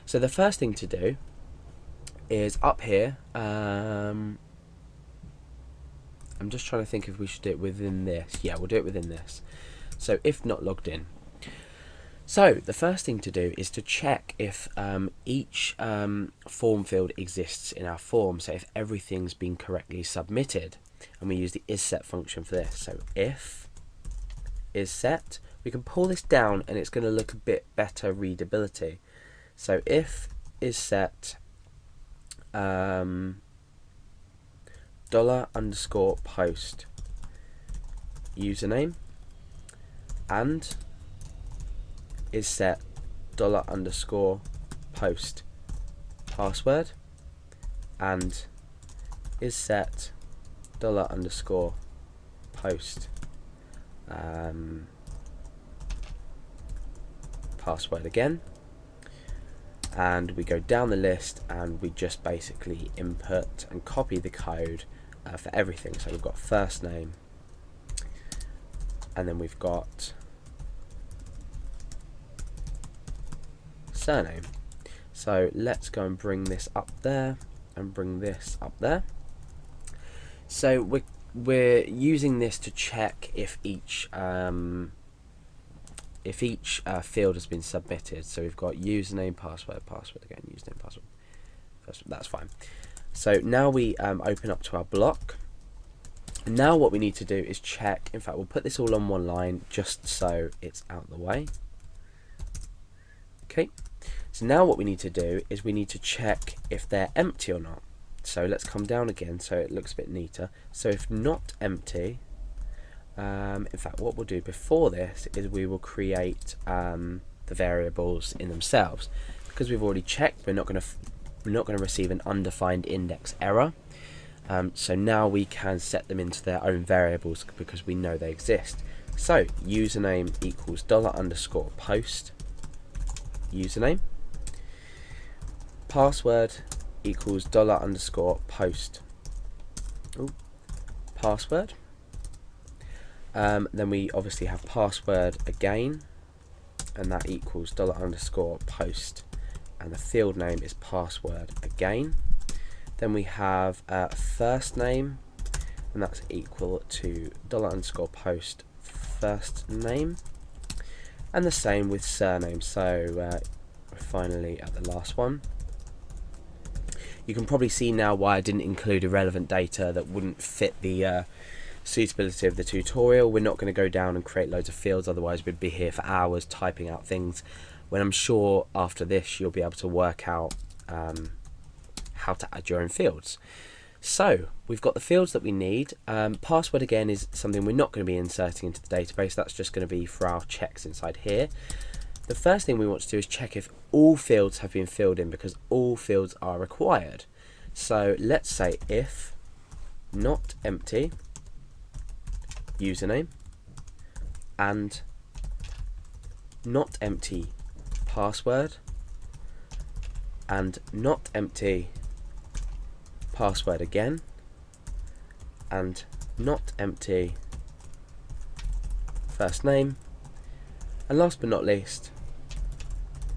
So the first thing to do is up here, I'm just trying to think if we should do it within this. Yeah, we'll do it within this. So if not logged in. So the first thing to do is to check if each form field exists in our form, so if everything's been correctly submitted, and we use the isSet function for this. So if isSet, we can pull this down and it's going to look a bit better readability. So if isSet $_post username and isSet $_post password and isSet $_post password again, and we go down the list and we just basically input and copy the code for everything. So we've got first name, and then we've got surname. So let's go and bring this up there and bring this up there. So we're using this to check if each field has been submitted. So we've got username, password, password again, username, password. That's fine. So now we open up to our block. Now what we need to do is check. In fact, we'll put this all on one line just so it's out of the way. Okay. So now what we need to do is we need to check if they're empty or not. So let's come down again so it looks a bit neater. So if not empty, in fact what we'll do before this is we will create the variables in themselves. Because we've already checked, we're not going to receive an undefined index error. So now we can set them into their own variables because we know they exist. So username equals $_post username. Password equals $_post password. Then we obviously have password again, and that equals $_post, and the field name is password again. Then we have first name, and that's equal to $_post first name, and the same with surname. So we're finally at the last one. You can probably see now why I didn't include irrelevant data that wouldn't fit the suitability of the tutorial. We're not going to go down and create loads of fields, otherwise we'd be here for hours typing out things, when I'm sure after this you'll be able to work out how to add your own fields. So we've got the fields that we need. Password again is something we're not going to be inserting into the database. That's just going to be for our checks inside here. The first thing we want to do is check if all fields have been filled in, because all fields are required. So let's say if not empty username and not empty password and not empty password again and not empty first name, and last but not least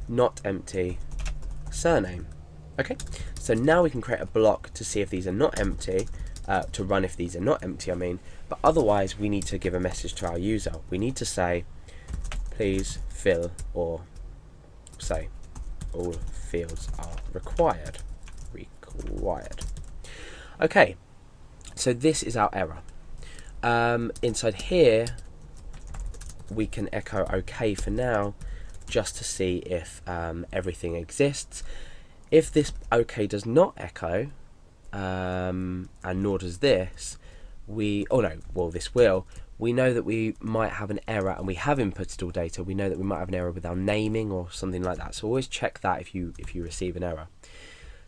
not empty surname. Okay, so now we can create a block to see if these are not empty, to run if these are not empty I mean, but otherwise we need to give a message to our user. We need to say please fill, or say all fields are required. Okay, so this is our error. Inside here we can echo OK for now, just to see if everything exists. If this OK does not echo, and nor does this, this will, we know that we might have an error, and we have inputted all data. We know that we might have an error with our naming or something like that, so always check that if you receive an error.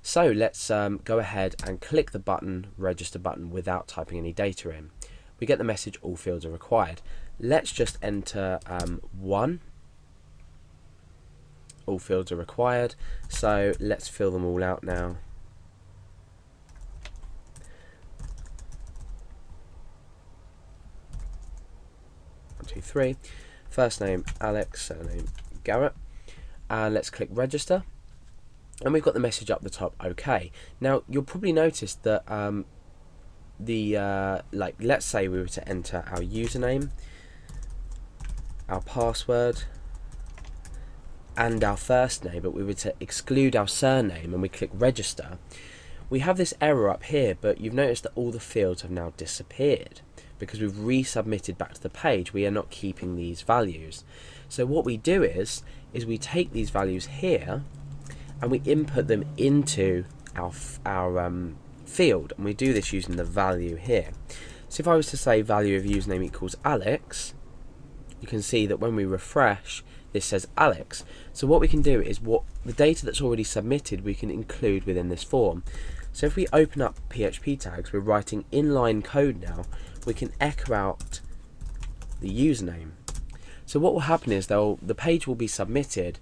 So let's go ahead and click the button, register button, without typing any data in. We get the message all fields are required. Let's just enter 1. All fields are required, so let's fill them all out now. 1, 2, 3. First name Alex, surname Garrett, and let's click register. and we've got the message up the top, OK. Now you'll probably notice that like, let's say we were to enter our username, our password, and our first name, but we were to exclude our surname and we click register, we have this error up here, but you've noticed that all the fields have now disappeared because we've resubmitted back to the page. We are not keeping these values. So what we do is we take these values here and we input them into our field, and we do this using the value here. So if I was to say value of username equals Alex, you can see that when we refresh, this says Alex. So what we can do is, what the data that's already submitted we can include within this form. So if we open up PHP tags, we're writing inline code now. We can echo out the username. So what will happen is the page will be submitted.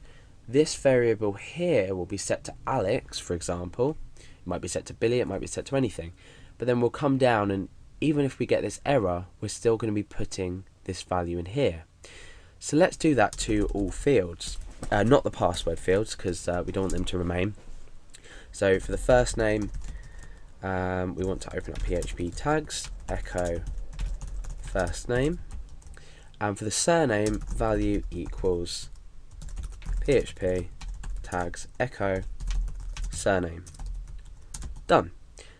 This variable here will be set to Alex, for example. It might be set to Billy, it might be set to anything. But then we'll come down, and even if we get this error, we're still going to be putting this value in here. So let's do that to all fields, not the password fields, because we don't want them to remain. So for the first name, we want to open up PHP tags, echo first name, and for the surname, value equals PHP tags, echo surname. Done.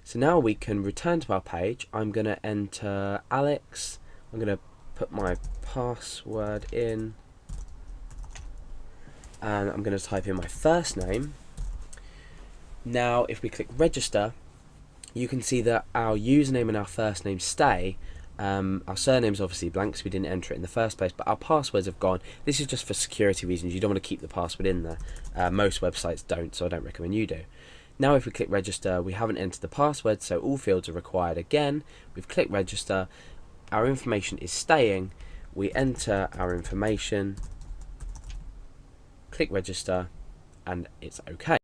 So now we can return to our page. I'm going to enter Alex. I'm going to put my password in, and I'm going to type in my first name. Now if we click register, you can see that our username and our first name stay. Our surname's obviously blank, so we didn't enter it in the first place, but our passwords have gone. This is just for security reasons. You don't want to keep the password in there. Most websites don't, so I don't recommend you do. Now if we click register, we haven't entered the password, so all fields are required again. We've clicked register, our information is staying, we enter our information, click register, and it's OK.